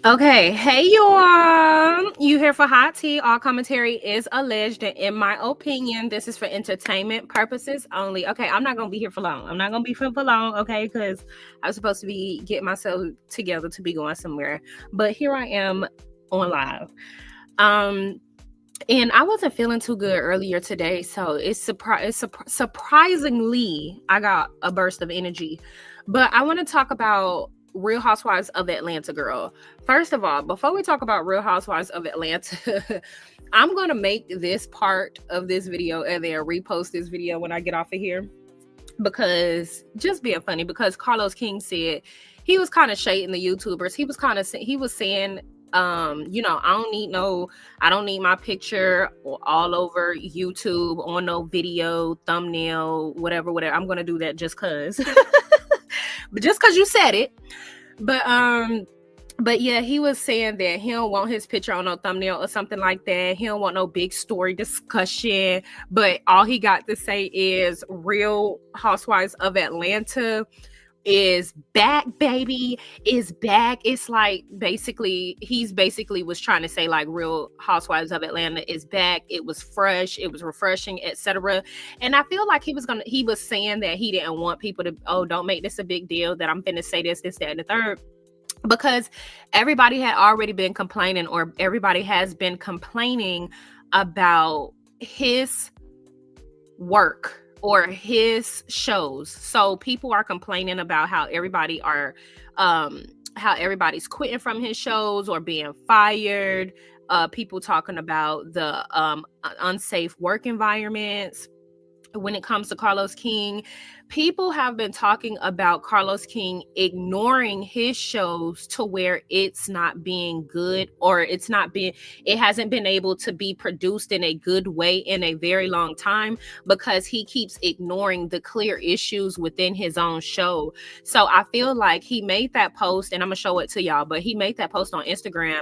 Okay, hey y'all. You here for hot tea? All commentary is alleged, and in my opinion, this is for entertainment purposes only. Okay, I'm not gonna be here for long. I'm not gonna be here for long, okay? Because I was supposed to be getting myself together to be going somewhere, but here I am on live. Um, and I wasn't feeling too good earlier today, so surprisingly I got a burst of energy. But I want to talk about Real Housewives of Atlanta, girl. First of all, before we talk about Real Housewives of Atlanta, I'm gonna make this part of this video and then repost this video when I get off of here, because just being funny, because Carlos King said he was kind of shading the YouTubers. He was saying, I don't need my picture all over YouTube on no video, thumbnail, whatever. I'm gonna do that just cause. But just cause you said it. But yeah, he was saying that he don't want his picture on no thumbnail or something like that. He don't want no big story discussion. But all he got to say is Real Housewives of Atlanta is back, baby, is back. It's like he's basically was trying to say like Real Housewives of Atlanta is back. It was fresh, it was refreshing, etc. And I feel like he was saying that he didn't want people to, don't make this a big deal, that I'm finna say this, that, and the third, because everybody had already been complaining, or everybody has been complaining about his work or his shows. So people are complaining about how everybody's quitting from his shows or being fired. People talking about the unsafe work environments. When it comes to Carlos King, people have been talking about Carlos King ignoring his shows to where it's not being good, or it hasn't been able to be produced in a good way in a very long time, because he keeps ignoring the clear issues within his own show. So I feel like he made that post, and I'm gonna show it to y'all, but he made that post on Instagram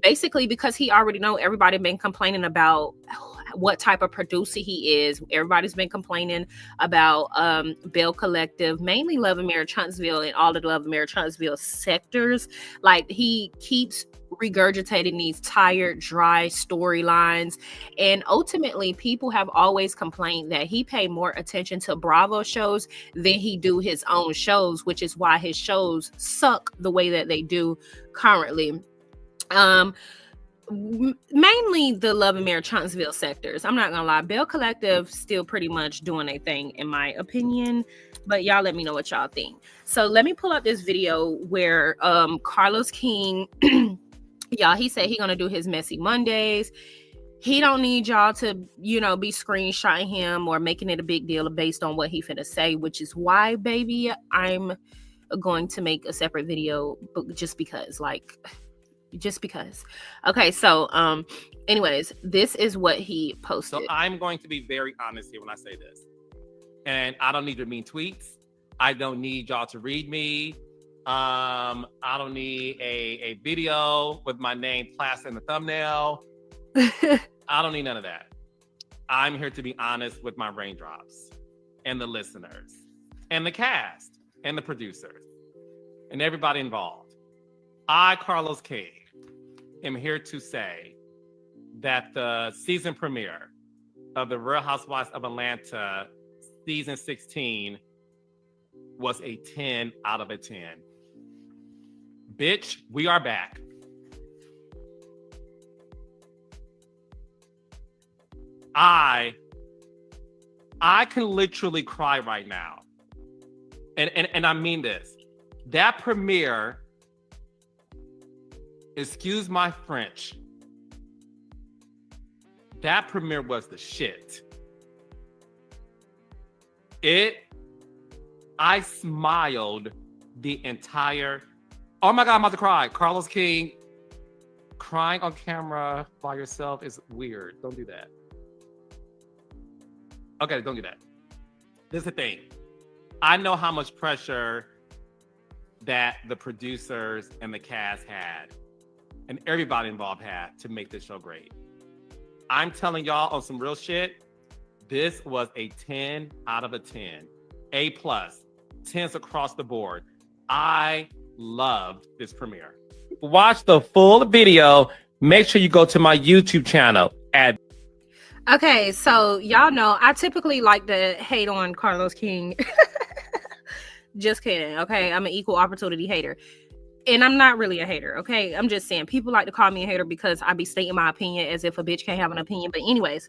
basically because he already know everybody been complaining about what type of producer he is. Everybody's been complaining about Bell Collective, mainly Love and Marriage Huntsville, and all of the Love and Marriage Huntsville sectors. Like, he keeps regurgitating these tired, dry storylines, and ultimately people have always complained that he pay more attention to Bravo shows than he do his own shows, which is why his shows suck the way that they do currently. Mainly the Love and Marriage Huntsville sectors. I'm not gonna lie, Bell Collective still pretty much doing a thing in my opinion, but y'all let me know what y'all think. So let me pull up this video where Carlos King y'all, he said he gonna do his messy Mondays. He don't need y'all to, be screenshotting him or making it a big deal based on what he finna say, which is why, baby, I'm going to make a separate video, but just because. Okay, so anyways, this is what he posted. So I'm going to be very honest here when I say this, and I don't need your mean tweets. I don't need y'all to read me. I don't need a video with my name plastered in the thumbnail. I don't need none of that. I'm here to be honest with my raindrops and the listeners and the cast and the producers and everybody involved. I, Carlos King, am here to say that the season premiere of the Real Housewives of Atlanta season 16 was a 10 out of a 10. Bitch, we are back. I can literally cry right now. And I mean this. That premiere, excuse my French, that premiere was the shit. I smiled the entire, oh my God, I'm about to cry. Carlos King, crying on camera by yourself is weird. Don't do that. Okay, don't do that. This is the thing. I know how much pressure that the producers and the cast had and everybody involved had to make this show great. I'm telling y'all on some real shit, this was a 10 out of a 10. A plus, 10s across the board. I loved this premiere. watch the full video, make sure you go to my YouTube channel at. Okay, so y'all know I typically like to hate on Carlos King. Just kidding. Okay, I'm an equal opportunity hater. And I'm not really a hater, okay? I'm just saying people like to call me a hater because I be stating my opinion as if a bitch can't have an opinion. But anyways,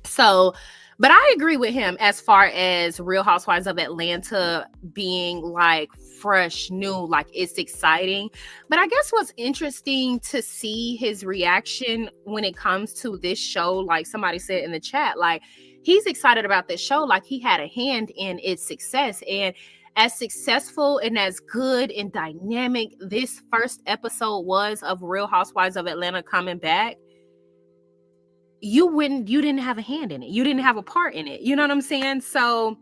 so but I agree with him as far as Real Housewives of Atlanta being like fresh, new, like it's exciting. But I guess what's interesting to see his reaction when it comes to this show, like somebody said in the chat, like he's excited about this show, like he had a hand in its success. And as successful and as good and dynamic this first episode was of Real Housewives of Atlanta coming back, you didn't have a hand in it. You didn't have a part in it. You know what I'm saying? So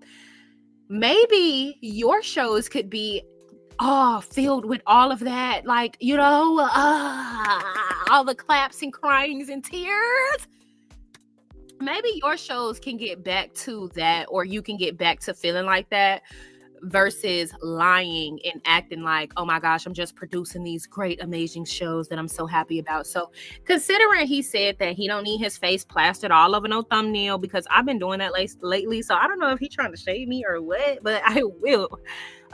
maybe your shows could be filled with all of that, like, all the claps and cryings and tears. Maybe your shows can get back to that, or you can get back to feeling like that, versus lying and acting like, oh my gosh, I'm just producing these great, amazing shows that I'm so happy about. So considering he said that he don't need his face plastered all over no thumbnail, because I've been doing that lately, so I don't know if he's trying to shade me or what, but I will,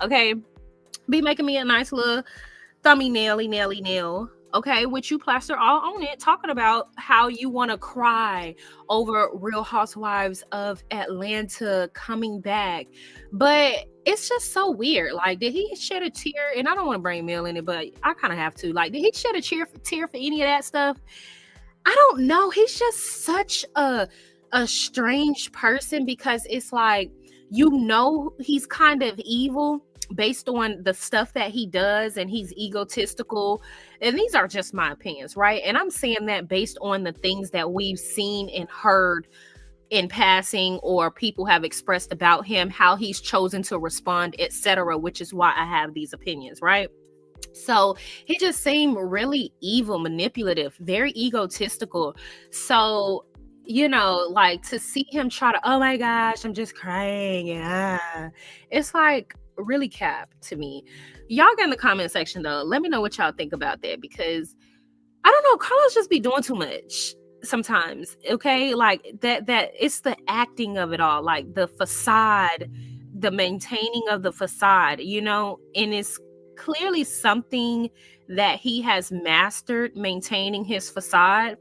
okay, be making me a nice little nail, okay, which you plaster all on it, talking about how you want to cry over Real Housewives of Atlanta coming back. But it's just so weird. Like, did he shed a tear? And I don't want to bring Mel in it, but I kind of have to. Like, did he shed a tear for any of that stuff? I don't know. He's just such a strange person, because it's like, he's kind of evil based on the stuff that he does, and he's egotistical. And these are just my opinions, right? And I'm saying that based on the things that we've seen and heard in passing, or people have expressed about him, how he's chosen to respond, etc., which is why I have these opinions, right? So he just seemed really evil, manipulative, very egotistical. So, like, to see him try to, oh my gosh, I'm just crying, yeah, it's like really cap to me. Y'all get in the comment section though, let me know what y'all think about that, because I don't know, Carlos just be doing too much sometimes, okay? Like that it's the acting of it all, like the facade, the maintaining of the facade, and it's clearly something that he has mastered, maintaining his facade.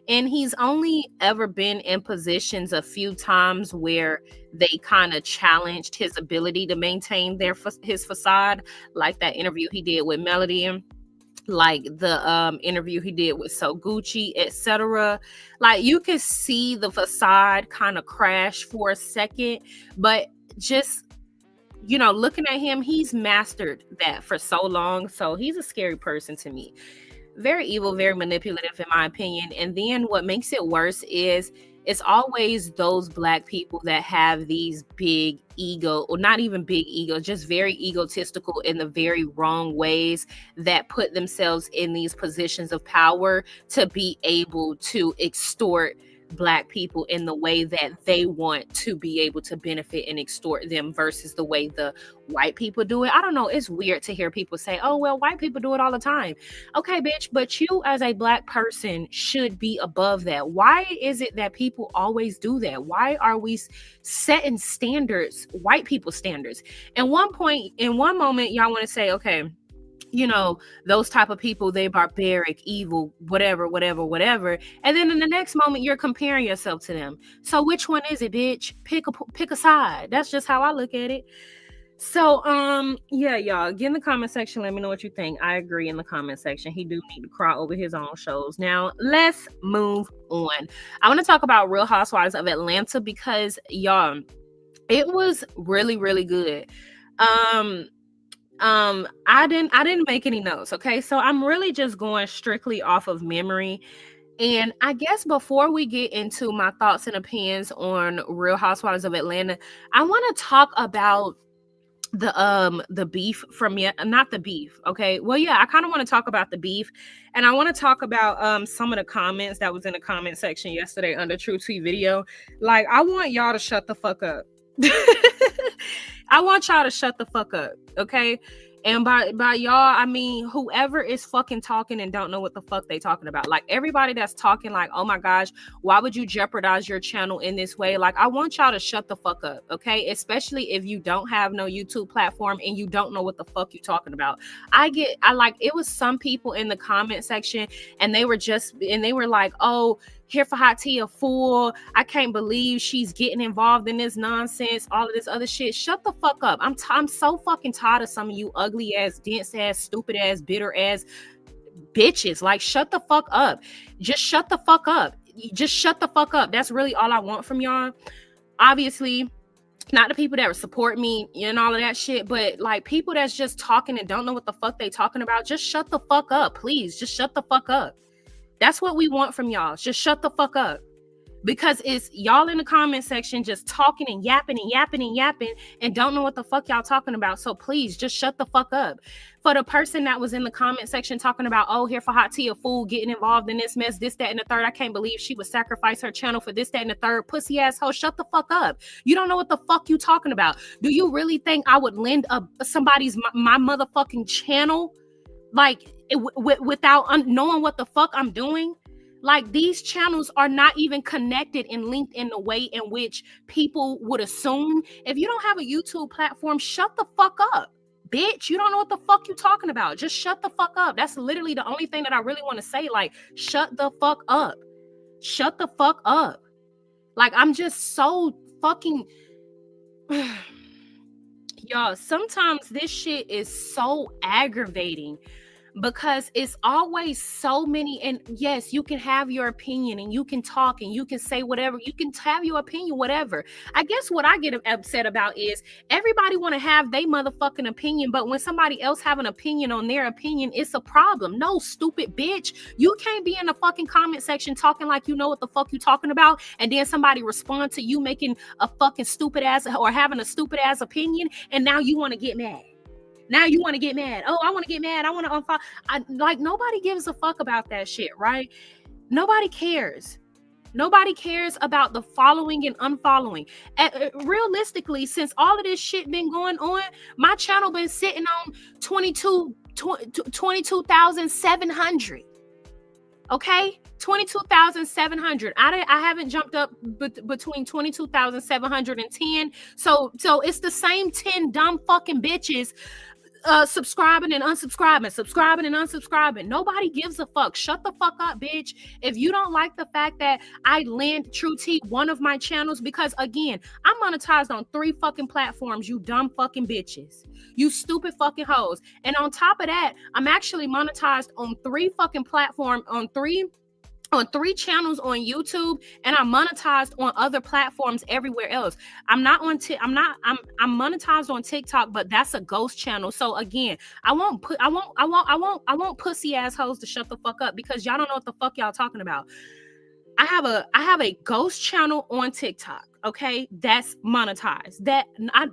And he's only ever been in positions a few times where they kind of challenged his ability to maintain his facade, like that interview he did with Melody, like the interview he did with So Gucci, etc. Like, you could see the facade kind of crash for a second, but just looking at him, he's mastered that for so long. So he's a scary person to me. Very evil, very manipulative, in my opinion. And then what makes it worse is it's always those Black people that have these big ego, or not even big ego, just very egotistical in the very wrong ways, that put themselves in these positions of power to be able to extort Black people in the way that they want to be able to benefit and extort them, versus the way the white people do it. I don't know. It's weird to hear people say, oh, well, white people do it all the time. Okay, bitch, but you as a Black person should be above that. Why is it that people always do that? Why are we setting standards, white people standards? In one moment, y'all want to say, okay, those type of people, they barbaric, evil, whatever. And then in the next moment, you're comparing yourself to them. So which one is it, bitch? Pick a side. That's just how I look at it. So, yeah, y'all, get in the comment section. Let me know what you think. I agree in the comment section. He do need to cry over his own shows. Now, let's move on. I want to talk about Real Housewives of Atlanta, because, y'all, it was really, really good. I didn't make any notes, okay? So I'm really just going strictly off of memory. And I guess before we get into my thoughts and opinions on Real Housewives of Atlanta, I want to talk about the beef from not the beef, okay? Well, yeah, I kind of want to talk about the beef, and I want to talk about some of the comments that was in the comment section yesterday under True T video. Like, I want y'all to shut the fuck up. I want y'all to shut the fuck up, okay? And by y'all, I mean whoever is fucking talking and don't know what the fuck they talking about. Like everybody that's talking like, oh my gosh, why would you jeopardize your channel in this way? Like I want y'all to shut the fuck up, okay? Especially if you don't have no YouTube platform and you don't know what the fuck you talking about. I like, it was some people in the comment section and they were like, oh, here for hot tea a fool. I can't believe she's getting involved in this nonsense, all of this other shit. Shut the fuck up. I'm so fucking tired of some of you ugly ass, dense ass, stupid ass, bitter ass bitches. Like, shut the fuck up. Just shut the fuck up. Just shut the fuck up. That's really all I want from y'all. Obviously, not the people that support me and all of that shit, but like people that's just talking and don't know what the fuck they talking about. Just shut the fuck up, please. Just shut the fuck up. That's what we want from y'all. Just shut the fuck up. Because it's y'all in the comment section just talking and yapping and don't know what the fuck y'all talking about. So please just shut the fuck up. For the person that was in the comment section talking about, oh, here for hot tea, a fool getting involved in this mess, this, that, and the third. I can't believe she would sacrifice her channel for this, that, and the third. Pussy asshole, shut the fuck up. You don't know what the fuck you talking about. Do you really think I would lend somebody's my motherfucking channel? Like without knowing what the fuck I'm doing? Like these channels are not even connected and linked in the way in which people would assume. If you don't have a YouTube platform, shut the fuck up, bitch. You don't know what the fuck you talking about. Just shut the fuck up. That's literally the only thing that I really want to say. Like, shut the fuck up. Shut the fuck up. Like, I'm just so fucking... Y'all, sometimes this shit is so aggravating because it's always so many. And yes, you can have your opinion and you can talk and you can say whatever. You can have your opinion, whatever. I guess what I get upset about is everybody want to have their motherfucking opinion, but when somebody else have an opinion on their opinion, it's a problem. No, stupid bitch. You can't be in the fucking comment section talking like you know what the fuck you talking about, and then somebody respond to you making a fucking stupid ass or having a stupid ass opinion, and now you want to get mad. Now you want to get mad. Oh, I want to get mad. I want to unfollow. Like, nobody gives a fuck about that shit, right? Nobody cares. Nobody cares about the following and unfollowing. Realistically, since all of this shit been going on, my channel been sitting on 22,700. Okay? 22,700. I haven't jumped up between 22,700 and 10. So it's the same 10 dumb fucking bitches subscribing and unsubscribing. Nobody gives a fuck. Shut the fuck up, bitch. If you don't like the fact that I lend True T one of my channels, because again, I'm monetized on 3 fucking platforms, you dumb fucking bitches. You stupid fucking hoes. And on top of that, I'm actually monetized on 3 fucking platforms, on three channels on YouTube, and I'm monetized on other platforms everywhere else. I'm monetized on TikTok, but that's a ghost channel. So again, I want pussy assholes to shut the fuck up, because y'all don't know what the fuck y'all talking about. I have a ghost channel on TikTok, okay? That's monetized, that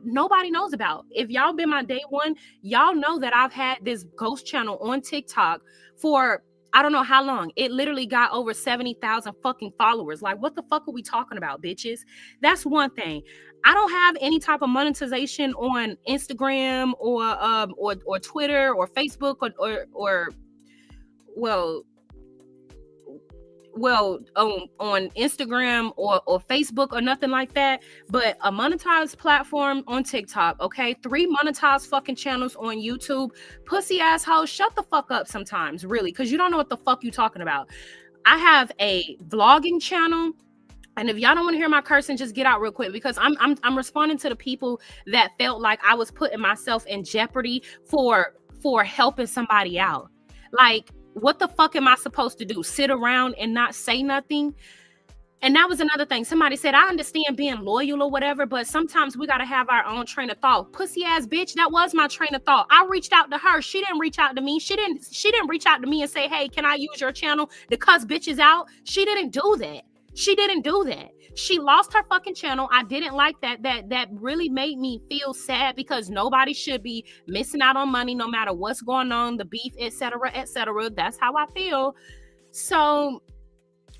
nobody knows about. If y'all been my day one, y'all know that I've had this ghost channel on TikTok for I don't know how long. It literally got over 70,000 fucking followers. Like, what the fuck are we talking about, bitches? That's one thing. I don't have any type of monetization on Instagram or Twitter or Facebook or on Instagram or Facebook or nothing like that, but a monetized platform on TikTok, okay? 3 monetized fucking channels on YouTube. Pussy assholes, shut the fuck up sometimes, really, because you don't know what the fuck you talking about. I have a vlogging channel, and if y'all don't want to hear my cursing, just get out real quick, because I'm responding to the people that felt like I was putting myself in jeopardy for helping somebody out. Like, what the fuck am I supposed to do? Sit around and not say nothing? And that was another thing. Somebody said, I understand being loyal or whatever, but sometimes we got to have our own train of thought. Pussy ass bitch, that was my train of thought. I reached out to her. She didn't reach out to me. She didn't reach out to me and say, hey, can I use your channel to cuss bitches out? She didn't do that. She lost her fucking channel. I didn't like that. That really made me feel sad, because nobody should be missing out on money no matter what's going on, the beef, etc., etc. That's how I feel. So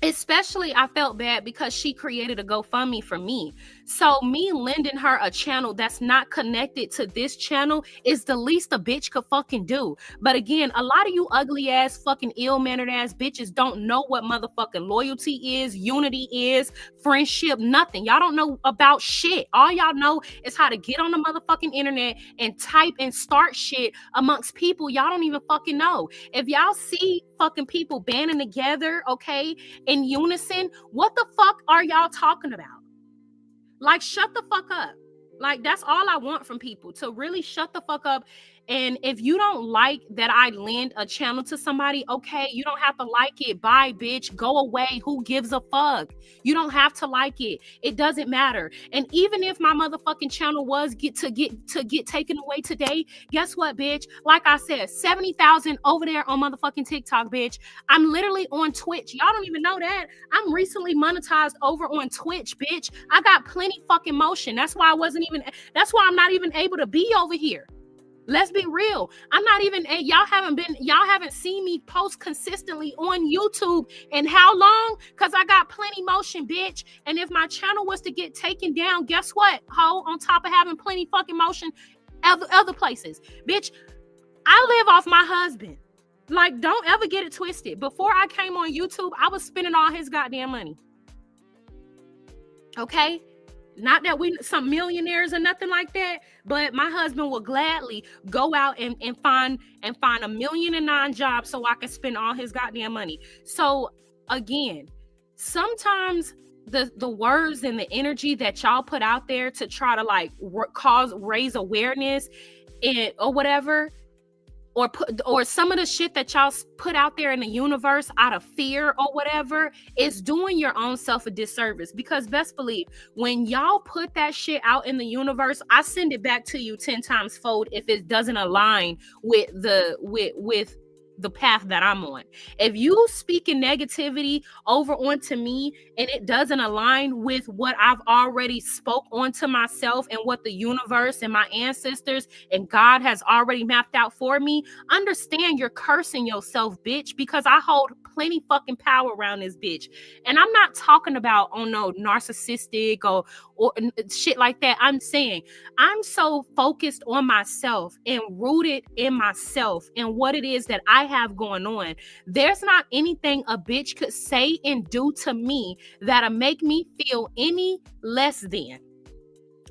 Especially, I felt bad because she created a GoFundMe for me. So me lending her a channel that's not connected to this channel is the least a bitch could fucking do. But again, a lot of you ugly ass, fucking ill-mannered ass bitches don't know what motherfucking loyalty is, unity is, friendship, nothing. Y'all don't know about shit. All y'all know is how to get on the motherfucking internet and type and start shit amongst people y'all don't even fucking know. If y'all see fucking people banding together, okay, in unison, what the fuck are y'all talking about? Like, shut the fuck up. Like, that's all I want from people, to really shut the fuck up. And if you don't like that I lend a channel to somebody, okay, you don't have to like it. Bye, bitch. Go away. Who gives a fuck? You don't have to like it. It doesn't matter. And even if my motherfucking channel was get taken away today, guess what, bitch? Like I said, 70,000 over there on motherfucking TikTok, bitch. I'm literally on Twitch. Y'all don't even know that. I'm recently monetized over on Twitch, bitch. I got plenty fucking motion. That's why I'm not even able to be over here. Let's be real. I'm not even, y'all haven't seen me post consistently on YouTube in how long? Because I got plenty motion, bitch. And if my channel was to get taken down, guess what, ho? On top of having plenty fucking motion other places, bitch, I live off my husband. Like, don't ever get it twisted. Before I came on YouTube, I was spending all his goddamn money. Okay? Not that we some millionaires or nothing like that, but my husband will gladly go out and find $1.9 million jobs so I can spend all his goddamn money. So again, sometimes the words and the energy that y'all put out there to try to like raise awareness and or whatever, or some of the shit that y'all put out there in the universe out of fear or whatever, is doing your own self a disservice. Because best believe, when y'all put that shit out in the universe, I send it back to you 10 times fold if it doesn't align with the path that I'm on. If you speaking negativity over onto me and it doesn't align with what I've already spoke onto myself and what the universe and my ancestors and God has already mapped out for me, understand you're cursing yourself, bitch, because I hold plenty fucking power around this bitch. And I'm not talking about no narcissistic or shit like that. I'm saying I'm so focused on myself and rooted in myself and what it is that I have going on. There's not anything a bitch could say and do to me that'll make me feel any less than.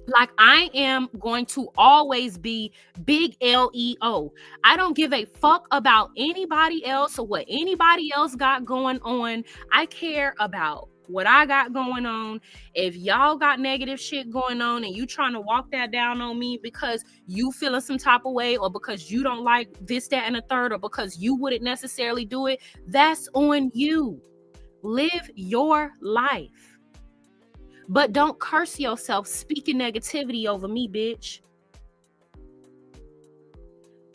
Like, I am going to always be big LEO. I don't give a fuck about anybody else or what anybody else got going on. I care about what I got going on. If y'all got negative shit going on and you trying to walk that down on me because you feeling some type of way, or because you don't like this, that, and the third, or because you wouldn't necessarily do it, that's on you. Live your life. But don't curse yourself speaking negativity over me, bitch.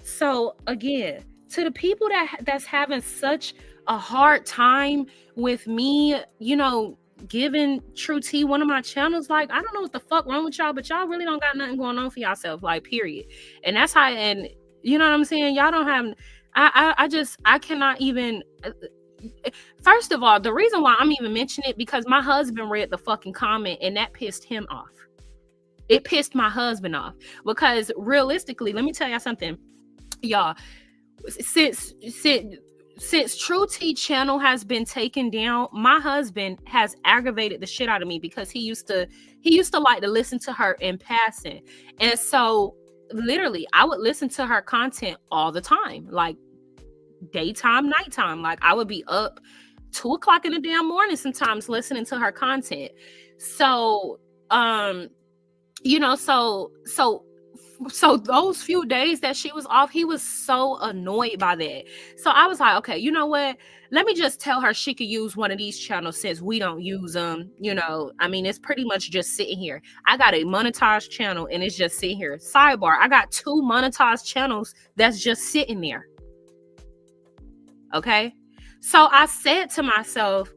So again, to the people that's having such a hard time with me, giving True T one of my channels, like, I don't know what the fuck wrong with y'all, but y'all really don't got nothing going on for yourself, like, period. And that's how, and you know what I'm saying? Y'all don't have, I cannot even. First of all, the reason why I'm even mentioning it, because my husband read the fucking comment and that pissed him off. It pissed my husband off, because realistically, let me tell y'all something, y'all. Since True T channel has been taken down, my husband has aggravated the shit out of me, because he used to like to listen to her in passing, and so literally I would listen to her content all the time, like daytime, nighttime. Like, I would be up 2 o'clock in the damn morning sometimes listening to her content. So so those few days that she was off, he was so annoyed by that. So I was like, okay, you know what, let me just tell her she could use one of these channels since we don't use them. I mean, it's pretty much just sitting here. I got a monetized channel and it's just sitting here. Sidebar, I got 2 monetized channels that's just sitting there. Okay, so I said to myself,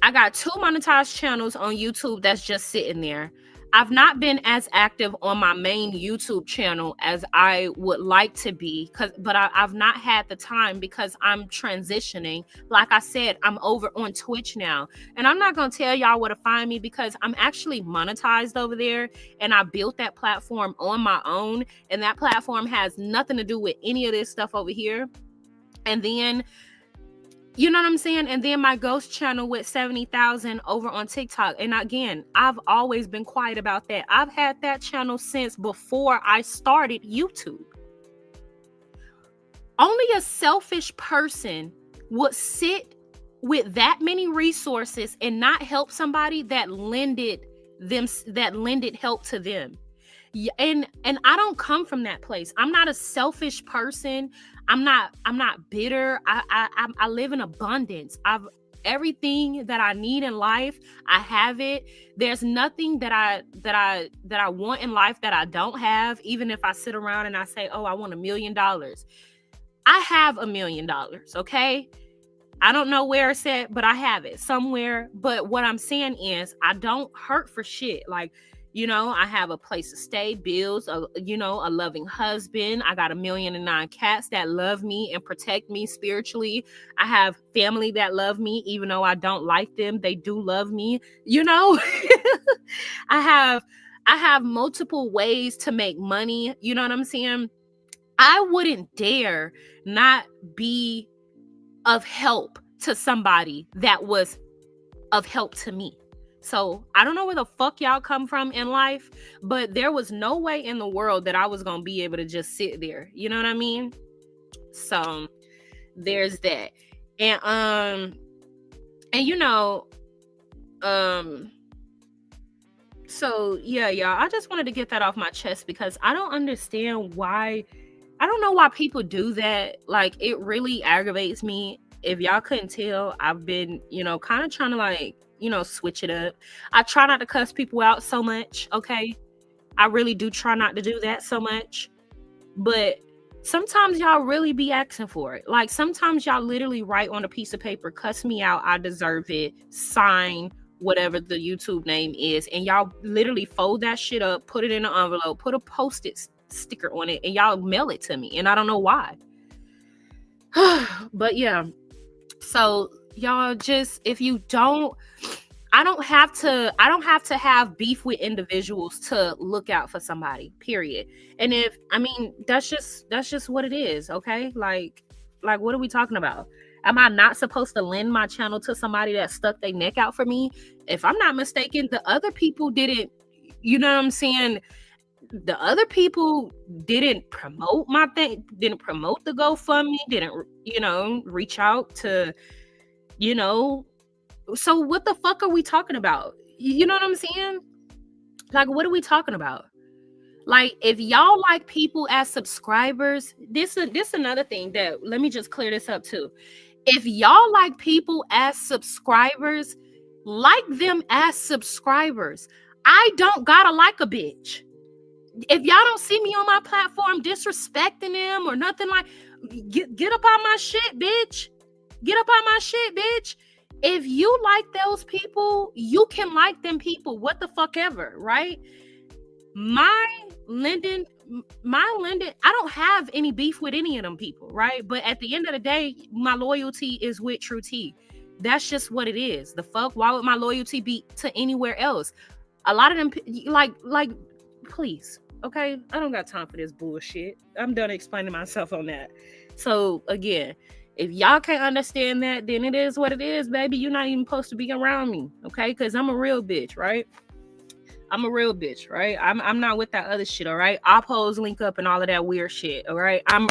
I got 2 monetized channels on YouTube that's just sitting there. I've not been as active on my main YouTube channel as I would like to be, but I've not had the time because I'm transitioning. Like I said, I'm over on Twitch now, and I'm not gonna tell y'all where to find me because I'm actually monetized over there, and I built that platform on my own, and that platform has nothing to do with any of this stuff over here. And then, you know what I'm saying? And then my ghost channel with 70,000 over on TikTok. And again, I've always been quiet about that. I've had that channel since before I started YouTube. Only a selfish person would sit with that many resources and not help somebody that lended help to them. And I don't come from that place. I'm not a selfish person. I'm not bitter. I live in abundance. I've everything that I need in life. I have it. There's nothing that I want in life that I don't have. Even if I sit around and I say, "Oh, I want $1 million." I have $1 million, okay? I don't know where it's at, but I have it somewhere. But what I'm saying is I don't hurt for shit. Like, I have a place to stay, bills, a loving husband. I got 1,000,009 cats that love me and protect me spiritually. I have family that love me, even though I don't like them. They do love me, I have multiple ways to make money. You know what I'm saying? I wouldn't dare not be of help to somebody that was of help to me. So I don't know where the fuck y'all come from in life, but there was no way in the world that I was going to be able to just sit there. You know what I mean? So there's that. And so yeah, y'all, I just wanted to get that off my chest because I don't understand why. I don't know why people do that. Like, it really aggravates me. If y'all couldn't tell, I've been, kind of trying to switch it up. I try not to cuss people out so much, okay? I really do try not to do that so much. But sometimes y'all really be asking for it. Like, sometimes y'all literally write on a piece of paper, "Cuss me out, I deserve it," sign whatever the YouTube name is, and y'all literally fold that shit up, put it in an envelope, put a Post-it sticker on it, and y'all mail it to me, and I don't know why. But yeah, so y'all just, if you don't, I don't have to have beef with individuals to look out for somebody, period. And that's just what it is, okay? Like what are we talking about? Am I not supposed to lend my channel to somebody that stuck their neck out for me? If I'm not mistaken, the other people didn't, you know what I'm saying? The other people didn't promote my thing, didn't promote the GoFundMe, didn't, reach out to, so what the fuck are we talking about? You know what I'm saying? Like, what are we talking about? Like, if y'all like people as subscribers, this another thing that, let me just clear this up too. If y'all like people as subscribers, like them as subscribers. I don't gotta like a bitch. If y'all don't see me on my platform disrespecting them or nothing, like, get up on my shit, bitch. Get up on my shit, bitch. If you like those people, you can like them people. What the fuck ever, right? My lending, I don't have any beef with any of them people, right? But at the end of the day, my loyalty is with True T. That's just what it is. The fuck? Why would my loyalty be to anywhere else? A lot of them, like, please, okay? I don't got time for this bullshit. I'm done explaining myself on that. So again, if y'all can't understand that, then it is what it is, baby. You're not even supposed to be around me, okay? Because I'm a real bitch, right? I'm a real bitch, right? I'm not with that other shit, all right? Oppos, link up, and all of that weird shit, all right? I'm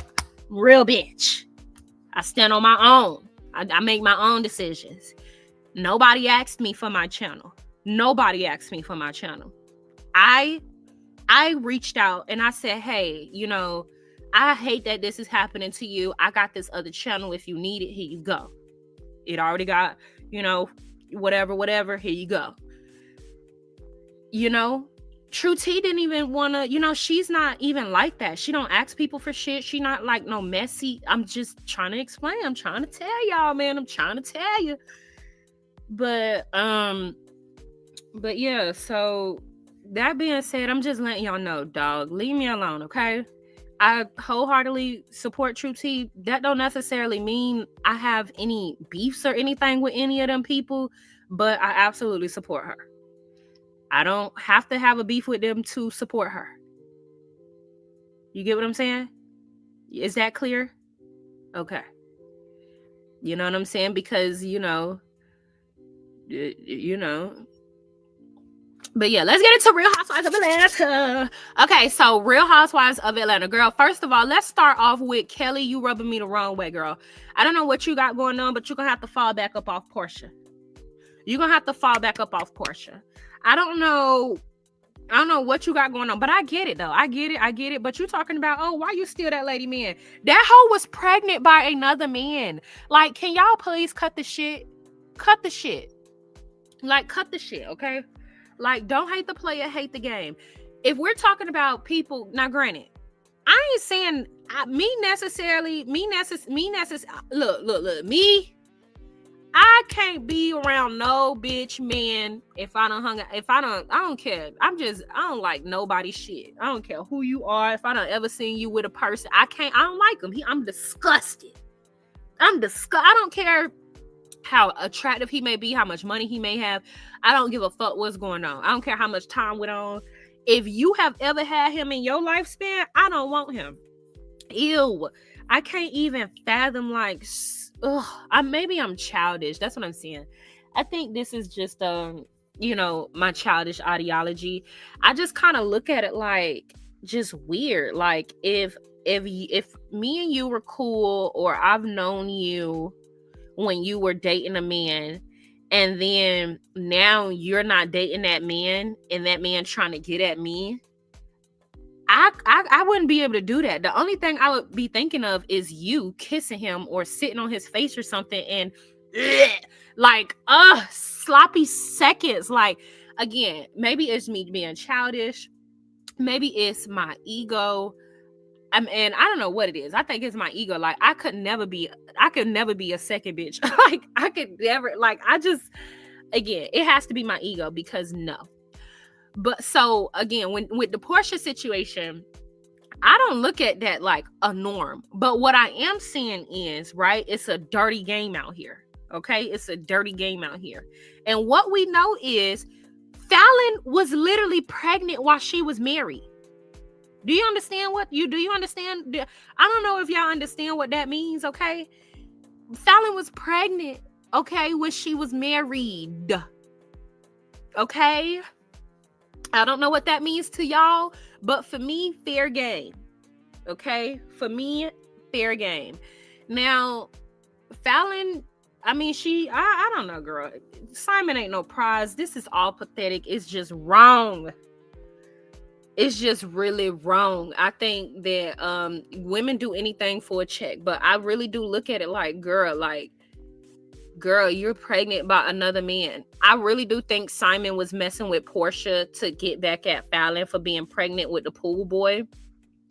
real bitch. I stand on my own. I make my own decisions. Nobody asked me for my channel. Nobody asked me for my channel. I reached out and I said, hey, I hate that this is happening to you. I got this other channel. If you need it, here you go. It already got, whatever, here you go. True T didn't even want to, she's not even like that. She don't ask people for shit. She not like no messy. I'm just trying to explain. I'm trying to tell y'all, man. I'm trying to tell you. But yeah, so that being said, I'm just letting y'all know, dog, leave me alone, okay? I wholeheartedly support True T. That don't necessarily mean I have any beefs or anything with any of them people, but I absolutely support her. I don't have to have a beef with them to support her. You get what I'm saying? Is that clear? Okay. You know what I'm saying? Because, you know. But yeah, let's get into Real Housewives of Atlanta. Okay, so Real Housewives of Atlanta. Girl, first of all, let's start off with Kelly. You rubbing me the wrong way, girl. I don't know what you got going on, but you're going to have to fall back up off Portia. You're going to have to fall back up off Portia. I don't know what you got going on, but I get it, though. I get it. But you're talking about, oh, why you steal that lady man? That hoe was pregnant by another man. Like, can y'all please cut the shit? Cut the shit. Like, cut the shit, okay? Like, don't hate the player, hate the game. If we're talking about people, now granted, I ain't saying look, I can't be around no bitch man if I don't care. I don't like nobody's shit. I don't care who you are. If I don't ever seen you with a person, I don't like him. I'm disgusted. I don't care how attractive he may be, how much money he may have. I don't give a fuck what's going on. I don't care how much time went on. If you have ever had him in your lifespan, I don't want him. Ew. I can't even fathom, like, maybe I'm childish. That's what I'm saying. I think this is just, my childish ideology. I just kind of look at it like just weird. Like, if me and you were cool, or I've known you when you were dating a man, and then now you're not dating that man, and that man trying to get at me, I wouldn't be able to do that. The only thing I would be thinking of is you kissing him or sitting on his face or something, and like sloppy seconds. Like, again, maybe it's me being childish, maybe it's my ego. And I don't know what it is. I think it's my ego. Like, I could never be a second bitch. Like, I could never, like, again, it has to be my ego, because no. But so again, with the Portia situation, I don't look at that like a norm. But what I am saying is, right, it's a dirty game out here. Okay, it's a dirty game out here. And what we know is Fallon was literally pregnant while she was married. Do you understand do you understand? I don't know if y'all understand what that means, okay? Fallon was pregnant, okay, when she was married. Okay? I don't know what that means to y'all, but for me, fair game. Okay? For me, fair game. Now, Fallon, I mean, I don't know, girl. Simon ain't no prize. This is all pathetic. It's just wrong. It's just really wrong. I think that women do anything for a check, but I really do look at it like, girl, you're pregnant by another man. I really do think Simon was messing with Portia to get back at Fallon for being pregnant with the pool boy.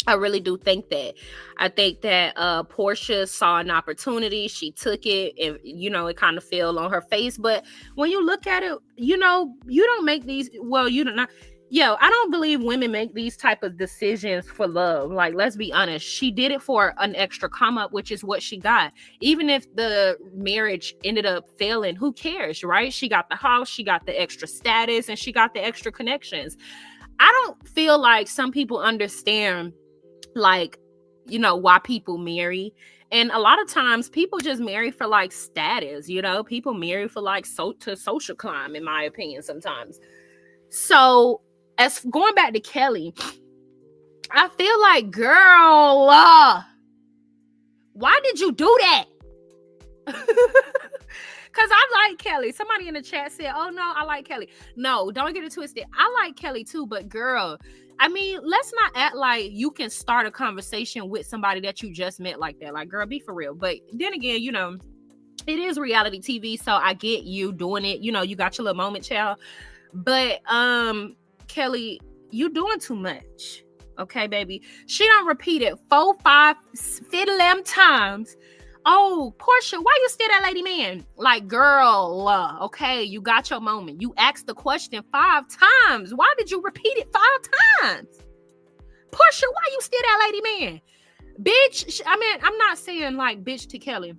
I really do think that. I think that Portia saw an opportunity. She took it, and, it kind of fell on her face. But when you look at it, you don't make these, you don't know. I don't believe women make these type of decisions for love. Like, let's be honest. She did it for an extra come up, which is what she got. Even if the marriage ended up failing, who cares, right? She got the house, she got the extra status, and she got the extra connections. I don't feel like some people understand, like, why people marry. And a lot of times people just marry for like status, people marry for like to social climb, in my opinion, sometimes. So, as going back to Kelly, I feel like, girl, why did you do that? Because I like Kelly. Somebody in the chat said, oh no, I like Kelly. No, don't get it twisted. I like Kelly too, but girl, I mean, let's not act like you can start a conversation with somebody that you just met like that. Like, girl, be for real. But then again, it is reality TV, so I get you doing it. You got your little moment, child. But Kelly, you doing too much. Okay, baby. She done repeated 4, 5, 50 times oh, Portia, why you steal that lady man? Like, girl, okay, you got your moment. You asked the question 5 times. Why did you repeat it 5 times? Portia, why you steal that lady man? Bitch, I mean, I'm not saying like bitch to Kelly.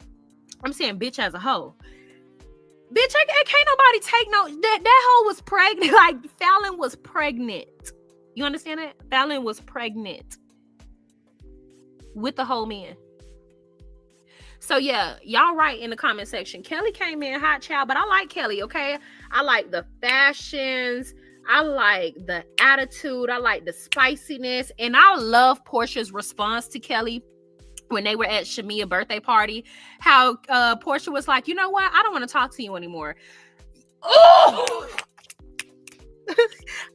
I'm saying bitch as a whole. Bitch, can't nobody take no, that hoe was pregnant. Like, Fallon was pregnant. You understand that? Fallon was pregnant with the whole man. So yeah, y'all write in the comment section. Kelly came in hot child, but I like Kelly, okay? I like the fashions. I like the attitude. I like the spiciness. And I love Portia's response to Kelly when they were at Shamia's birthday party. How Portia was like, you know what? I don't want to talk to you anymore. Oh!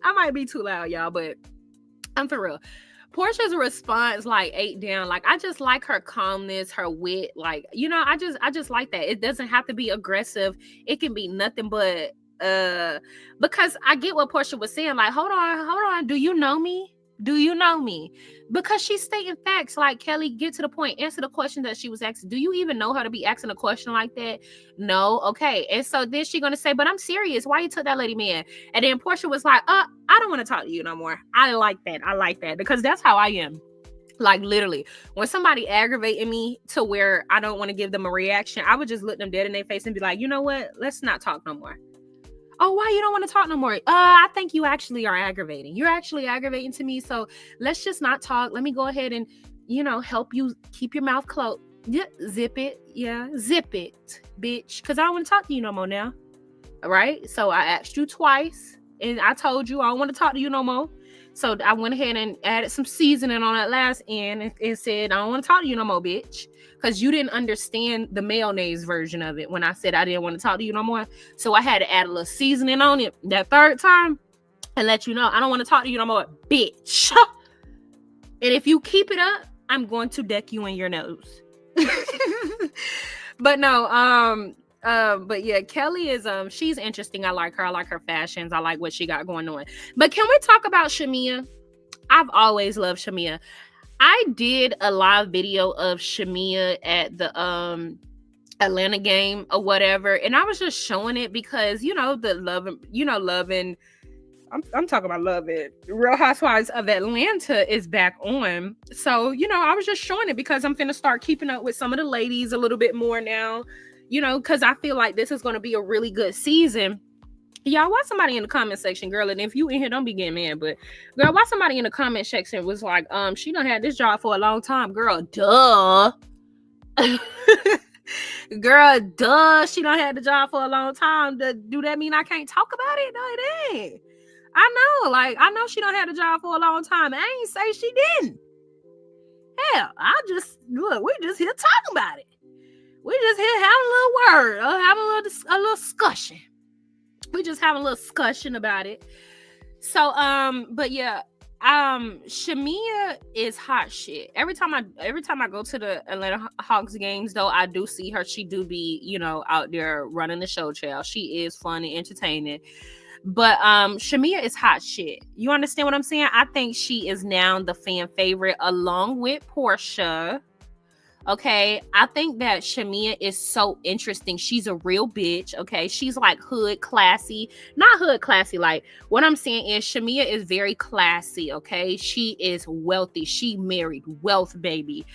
I might be too loud, y'all, but I'm for real. Portia's response like ate down. Like, I just like her calmness, her wit. Like, you know, I just like that. It doesn't have to be aggressive. It can be nothing but because I get what Portia was saying. Like, hold on. Do you know me? Do you know me? Because she's stating facts. Like, Kelly, get to the point. Answer the question that she was asking. Do you even know how to be asking a question like that? No. Okay. And so then she's gonna say, but I'm serious. Why you took that lady man? And then Portia was like, I don't want to talk to you no more. I like that because that's how I am. Like, literally, when somebody aggravating me to where I don't want to give them a reaction, I would just look them dead in their face and be like, you know what? Let's not talk no more. Oh, why you don't want to talk no more? I think you actually are aggravating. You're actually aggravating to me. So let's just not talk. Let me go ahead and, you know, help you keep your mouth closed. Yeah, zip it. Yeah, zip it, bitch. Because I don't want to talk to you no more now. All right. So I asked you twice and I told you I don't want to talk to you no more. So I went ahead and added some seasoning on that last end and said, I don't want to talk to you no more, bitch. Because you didn't understand the mayonnaise version of it when I said I didn't want to talk to you no more. So I had to add a little seasoning on it that third time and let you know I don't want to talk to you no more, bitch. And if you keep it up, I'm going to deck you in your nose. But no, but yeah, Kelly is she's interesting. I like her. I like her fashions. I like what she got going on. But can we talk about Shamia? I've always loved Shamia. I did a live video of Shamia at the Atlanta game or whatever, and I was just showing it because, you know, the loving I'm talking about Love It. Real Housewives of Atlanta is back on. So, you know, I was just showing it because I'm finna start keeping up with some of the ladies a little bit more now, you know, because I feel like this is going to be a really good season. Y'all, why somebody in the comment section, girl, and if you in here, don't be getting mad, but girl, why somebody in the comment section was like, she done had this job for a long time. Girl, duh. Girl, duh. She done had the job for a long time. Do that mean I can't talk about it? No, it ain't. I know she done had a job for a long time. I ain't say she didn't. Hell, we just here talking about it. We just here having a little word, having a little discussion. We just having a little discussion about it. So, but yeah, Shamia is hot shit. Every time I go to the Atlanta Hawks games, though, I do see her. She do be, you know, out there running the show, child. She is fun and entertaining. But Shamia is hot shit. You understand what I'm saying? I think she is now the fan favorite along with Portia. Okay, I think that Shamia is so interesting. She's a real bitch. Okay, she's like hood classy, not hood classy. Like, what I'm saying is Shamia is very classy. Okay, she is wealthy. She married wealth, baby.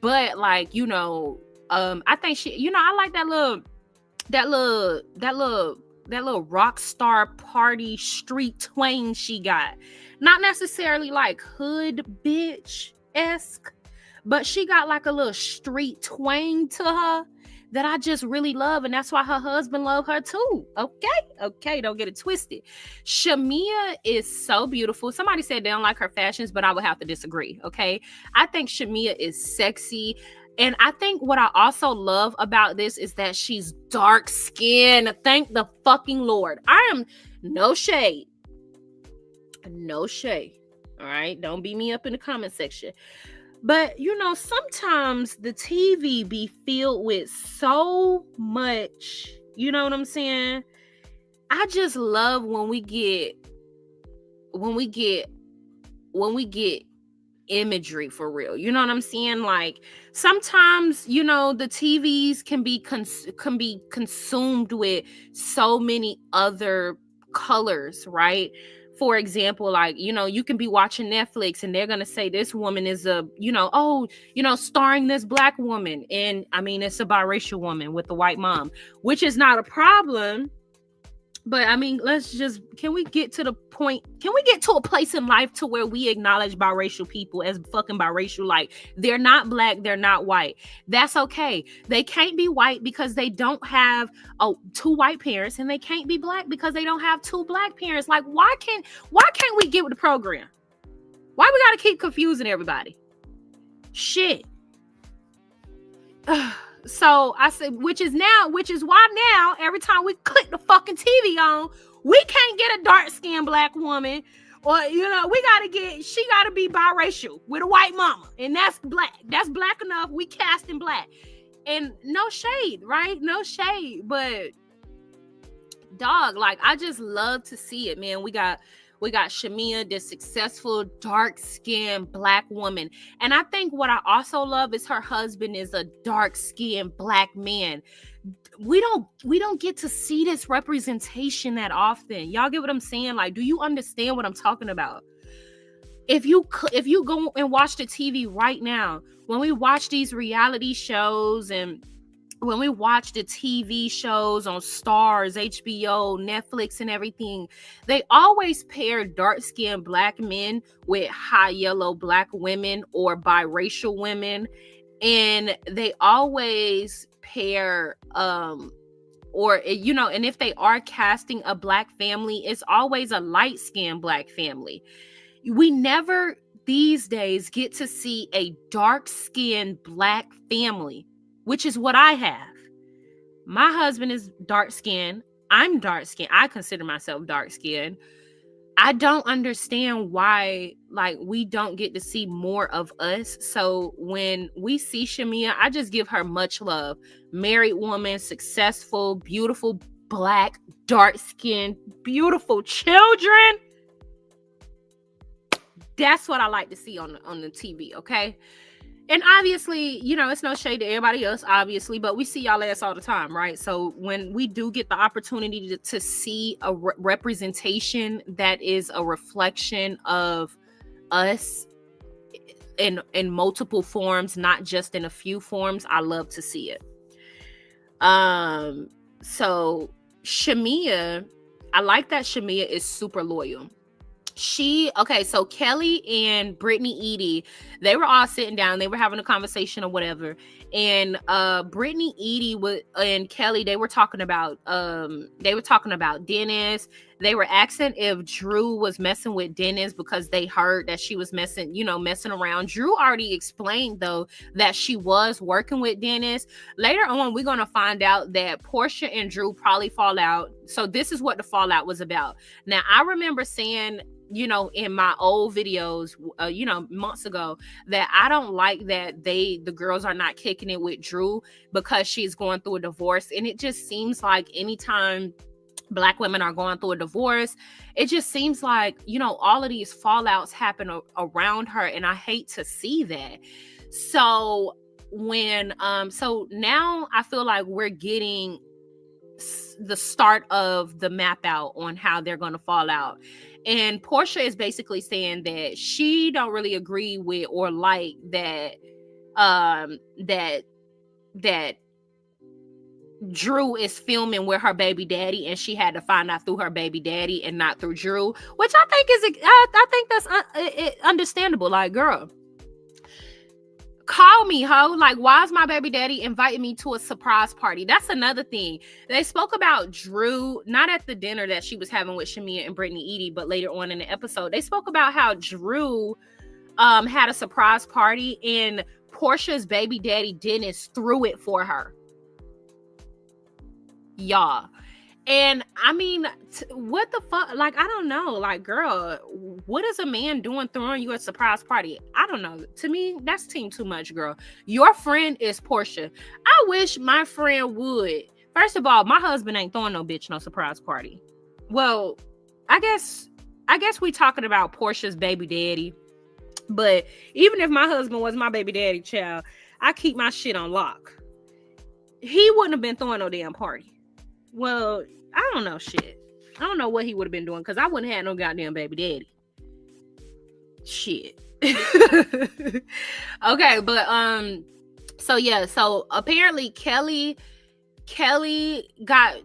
But like, you know, I think she, you know, I like that little rock star party street twang she got. Not necessarily like hood bitch-esque, but she got like a little street twang to her that I just really love. And that's why her husband love her too. Okay. Don't get it twisted. Shamia is so beautiful. Somebody said they don't like her fashions, but I would have to disagree. Okay. I think Shamia is sexy. And I think what I also love about this is that she's dark skinned. Thank the fucking Lord. I am no shade. No shade. All right. Don't beat me up in the comment section. But, you know, sometimes the TV be filled with so much, you know what I'm saying? I just love when we get imagery for real. You know what I'm saying? Like sometimes, you know, the TVs can be consumed with so many other colors, right? For example, like, you know, you can be watching Netflix and they're going to say this woman is a, you know, oh, you know, starring this black woman. And I mean, it's a biracial woman with a white mom, which is not a problem. But I mean, can we get to the point? Can we get to a place in life to where we acknowledge biracial people as fucking biracial? Like, they're not black, they're not white. That's okay. They can't be white because they don't have two white parents, and they can't be black because they don't have two black parents. Like, why can't we get with the program? Why we gotta keep confusing everybody? Shit. So I said, which is why now every time we click the fucking TV on, we can't get a dark-skinned black woman, or, you know, she gotta be biracial with a white mama, and that's black. That's black enough. We casting black, and no shade, right? No shade, but dog, like, I just love to see it, man. We got Shamia, this successful, dark-skinned black woman. And I think what I also love is her husband is a dark-skinned black man. We don't get to see this representation that often. Y'all get what I'm saying? Like, do you understand what I'm talking about? If you go and watch the TV right now, when we watch these reality shows and when we watch the TV shows on Stars, HBO, Netflix, and everything, they always pair dark-skinned black men with high yellow black women or biracial women. And they always pair, or, you know, and if they are casting a black family, it's always a light-skinned black family. We never these days get to see a dark-skinned black family, which is what I have. My husband is dark-skinned. I'm dark-skinned. I consider myself dark-skinned. I don't understand why, like, we don't get to see more of us. So when we see Shamia, I just give her much love. Married woman, successful, beautiful, black, dark-skinned, beautiful children. That's what I like to see on the TV, okay? And obviously, you know, it's no shade to everybody else, obviously, but we see y'all ass all the time, right? So when we do get the opportunity to see a representation that is a reflection of us in multiple forms, not just in a few forms, I love to see it. So Shamia, I like that Shamia is super loyal. So Kelly and Brittany Edie, they were all sitting down, they were having a conversation or whatever, and Brittany Edie and Kelly, they were talking about Dennis. They were asking if Drew was messing with Dennis because they heard that she was messing around. Drew already explained though that she was working with Dennis. Later on, we're gonna find out that Portia and Drew probably fall out. So this is what the fallout was about. Now, I remember saying, you know, in my old videos, months ago, that I don't like that the girls are not kicking it with Drew because she's going through a divorce. And it just seems like anytime Black women are going through a divorce, it just seems like, you know, all of these fallouts happen around her. And I hate to see that. So so now I feel like we're getting the start of the map out on how they're going to fall out. And Portia is basically saying that she don't really agree with or like that that Drew is filming with her baby daddy, and she had to find out through her baby daddy and not through Drew, which I think that's understandable. Like, girl, call me, ho. Like, why is my baby daddy inviting me to a surprise party? That's another thing. They spoke about Drew, not at the dinner that she was having with Shamia and Brittany Edie, but later on in the episode. They spoke about how Drew had a surprise party, and Portia's baby daddy, Dennis, threw it for her. Y'all. And I mean, what the fuck? Like, I don't know. Like, girl, what is a man doing throwing you a surprise party? I don't know. To me, that's team too much, girl. Your friend is Portia. I wish my friend would. First of all, my husband ain't throwing no bitch no surprise party. Well, I guess we talking about Portia's baby daddy. But even if my husband was my baby daddy, child, I keep my shit on lock. He wouldn't have been throwing no damn party. Well, I don't know shit. I don't know what he would have been doing because I wouldn't have no goddamn baby daddy. Shit. Okay, but so yeah, so apparently Kelly got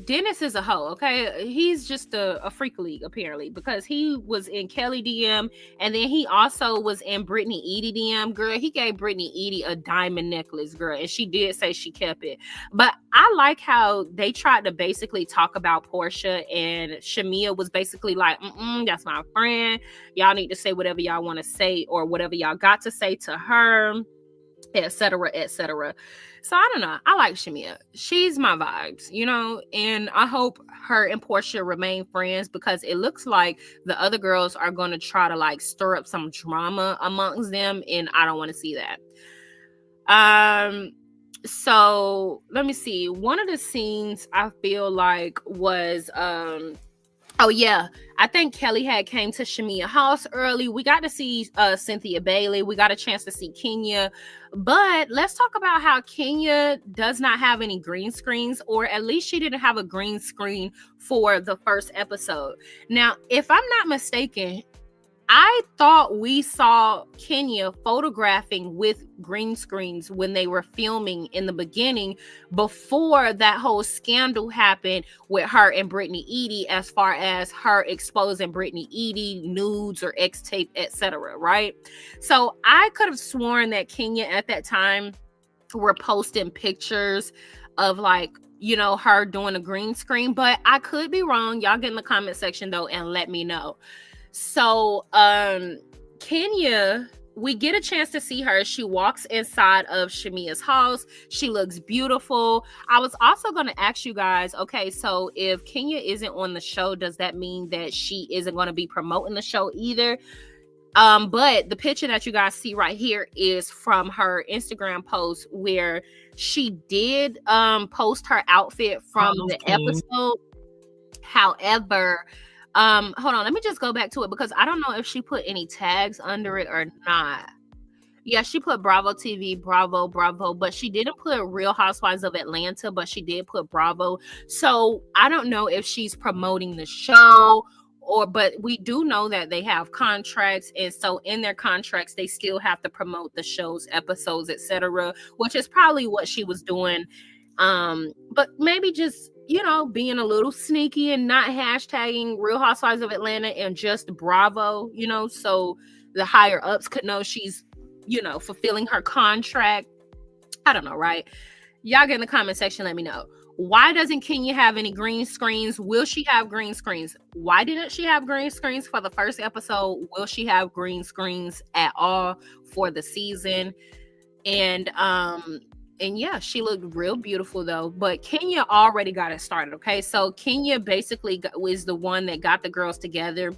Dennis is a hoe, okay? He's just a freak league, apparently, because he was in Kelly DM and then he also was in Brittany Edie DM. Girl, he gave Brittany Edie a diamond necklace, girl, and she did say she kept it. But I like how they tried to basically talk about Portia, and Shamia was basically like, that's my friend. Y'all need to say whatever y'all want to say or whatever y'all got to say to her, etc., etc. So I don't know. I like Shamia. She's my vibes, and I hope her and Portia remain friends because it looks like the other girls are going to try to like stir up some drama amongst them, and I don't want to see that. So let me see. One of the scenes I feel like was oh yeah, I think Kelly had came to Shamia house early. We got to see Cynthia Bailey. We got a chance to see Kenya. But let's talk about how Kenya does not have any green screens, or at least she didn't have a green screen for the first episode. Now, if I'm not mistaken, I thought we saw Kenya photographing with green screens when they were filming in the beginning, before that whole scandal happened with her and Brittany Edie, as far as her exposing Brittany Edie nudes or X tape, etc. Right? So I could have sworn that Kenya at that time were posting pictures of like, her doing a green screen, but I could be wrong. Y'all get in the comment section though and let me know. So, Kenya, we get a chance to see her. She walks inside of Shamia's house. She looks beautiful. I was also going to ask you guys, okay, so if Kenya isn't on the show, does that mean that she isn't going to be promoting the show either? But the picture that you guys see right here is from her Instagram post where she did post her outfit from the episode. However, hold on, let me just go back to it because I don't know if she put any tags under it or not. Yeah, she put Bravo TV, Bravo, but she didn't put Real Housewives of Atlanta, but she did put Bravo. So I don't know if she's promoting the show but we do know that they have contracts, and so in their contracts they still have to promote the show's episodes, etc., which is probably what she was doing. But maybe just being a little sneaky and not hashtagging Real Housewives of Atlanta and just Bravo, so the higher ups could know she's, fulfilling her contract. I don't know, right? Y'all get in the comment section, let me know. Why doesn't Kenya have any green screens? Will she have green screens? Why didn't she have green screens for the first episode? Will she have green screens at all for the season? And yeah, she looked real beautiful though. But Kenya already got it started, okay? So Kenya basically was the one that got the girls together,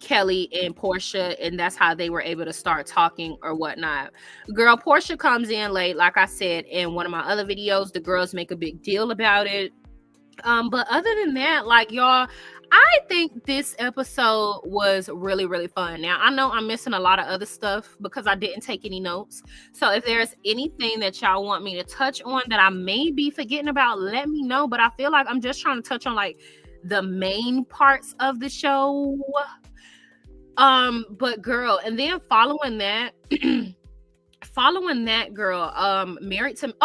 Kelly and Portia, and that's how they were able to start talking or whatnot. Girl, Portia comes in late, like I said in one of my other videos. The girls make a big deal about it. But other than that, like, y'all, I think this episode was really, really fun. Now, I know I'm missing a lot of other stuff because I didn't take any notes. So if there's anything that y'all want me to touch on that I may be forgetting about, let me know. But I feel like I'm just trying to touch on like the main parts of the show. But girl, and then following that, girl, married to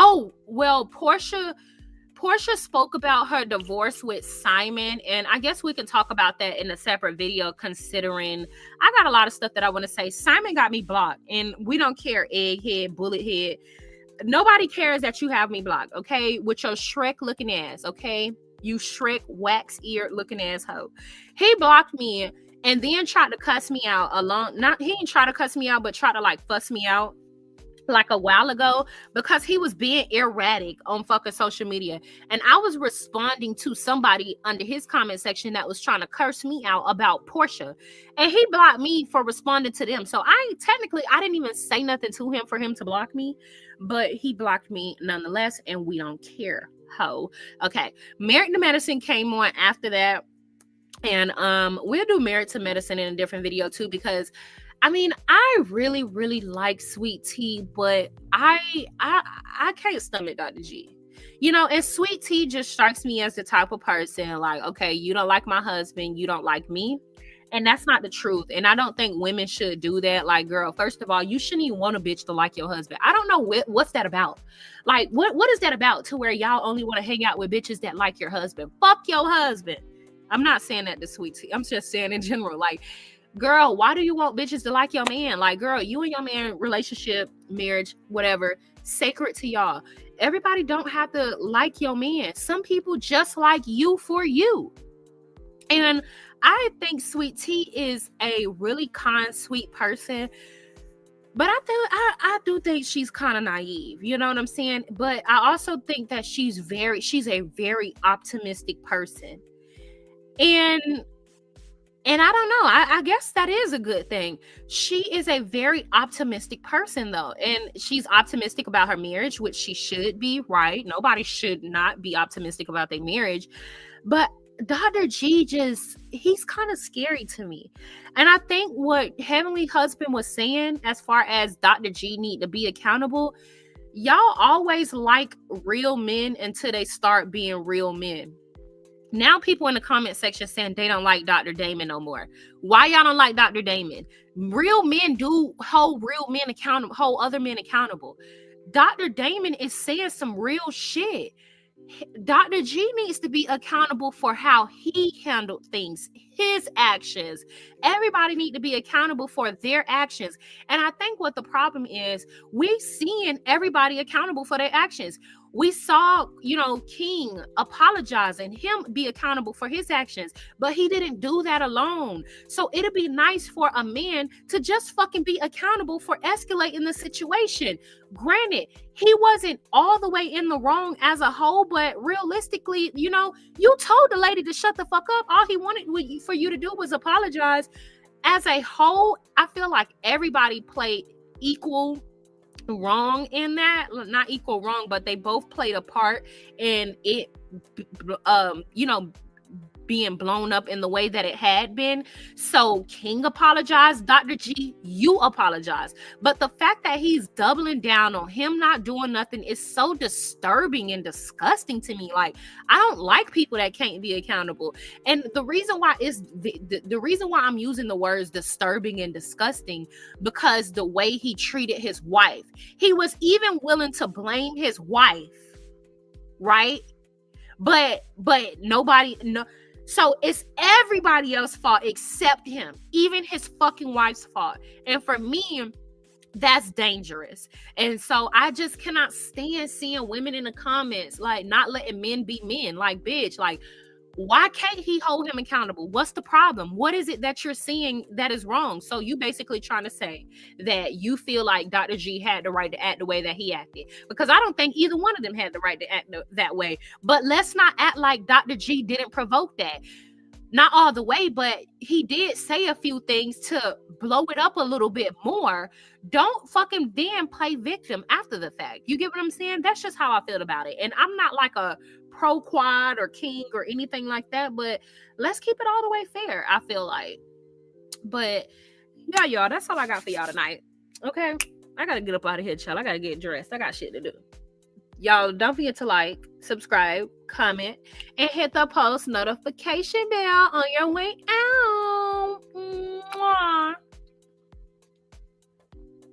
Portia spoke about her divorce with Simon, and I guess we can talk about that in a separate video, considering I got a lot of stuff that I want to say. Simon got me blocked, and we don't care, egghead, bullet head. Nobody cares that you have me blocked, okay? With your Shrek looking ass, okay? You Shrek wax ear looking ass hoe. He blocked me and then tried to cuss me out he didn't try to cuss me out, but tried to like fuss me out like a while ago because he was being erratic on fucking social media. And I was responding to somebody under his comment section that was trying to curse me out about Portia. And he blocked me for responding to them. So I didn't even say nothing to him for him to block me, but he blocked me nonetheless, and we don't care, ho. Okay, Married to Medicine came on after that. And we'll do Married to Medicine in a different video too, because I mean, I really, really like Sweet Tea, but I can't stomach Dr. G. You know, and Sweet Tea just strikes me as the type of person like, okay, you don't like my husband, you don't like me. And that's not the truth. And I don't think women should do that. Like, girl, first of all, you shouldn't even want a bitch to like your husband. I don't know what's that about. Like, what is that about to where y'all only want to hang out with bitches that like your husband? Fuck your husband. I'm not saying that to Sweet Tea. I'm just saying in general, like, girl, why do you want bitches to like your man? Like, girl, you and your man, relationship, marriage, whatever, sacred to y'all. Everybody don't have to like your man. Some people just like you for you. And I think Sweet Tea is a really kind, sweet person. But I do think she's kind of naive. You know what I'm saying? But I also think that she's a very optimistic person. And I don't know. I guess that is a good thing. She is a very optimistic person, though. And she's optimistic about her marriage, which she should be, right? Nobody should not be optimistic about their marriage. But Dr. G he's kind of scary to me. And I think what Heavenly Husband was saying, as far as Dr. G need to be accountable, y'all always like real men until they start being real men. Now people in the comment section saying they don't like Dr. Damon no more. Why y'all don't like Dr. Damon? Real men do hold real men accountable, hold other men accountable. Dr. Damon is saying some real shit. Dr. G needs to be accountable for how he handled things, his actions. Everybody need to be accountable for their actions. And I think what the problem is, we seeing everybody accountable for their actions. We saw, King apologizing, him be accountable for his actions, but he didn't do that alone. So it'd be nice for a man to just fucking be accountable for escalating the situation. Granted, he wasn't all the way in the wrong as a whole, but realistically, you told the lady to shut the fuck up. All he wanted for you to do was apologize. As a whole, I feel like everybody played equal wrong in that. Not equal wrong, but they both played a part in it, being blown up in the way that it had been. So King apologized. Dr. G, you apologize. But the fact that he's doubling down on him not doing nothing is so disturbing and disgusting to me. Like, I don't like people that can't be accountable. And the reason why is the reason why I'm using the words disturbing and disgusting, because the way he treated his wife, he was even willing to blame his wife, right? But nobody, no. So it's everybody else's fault except him, even his fucking wife's fault. And for me, that's dangerous. And so I just cannot stand seeing women in the comments like not letting men be men. Like, bitch, like, why can't he hold him accountable? What's the problem? What is it that you're seeing that is wrong? So you basically trying to say that you feel like Dr. G had the right to act the way that he acted, because I don't think either one of them had the right to act that way. But let's not act like Dr. G didn't provoke that. Not all the way, but he did say a few things to blow it up a little bit more. Don't fucking then play victim after the fact. You get what I'm saying? That's just how I feel about it. And I'm not like a pro quad or king or anything like that, but let's keep it all the way fair, I feel like. But yeah, y'all, that's all I got for y'all tonight. Okay, I gotta get up out of here, child. I gotta get dressed. I got shit to do. Y'all, don't forget to like, subscribe, comment, and hit the post notification bell on your way out.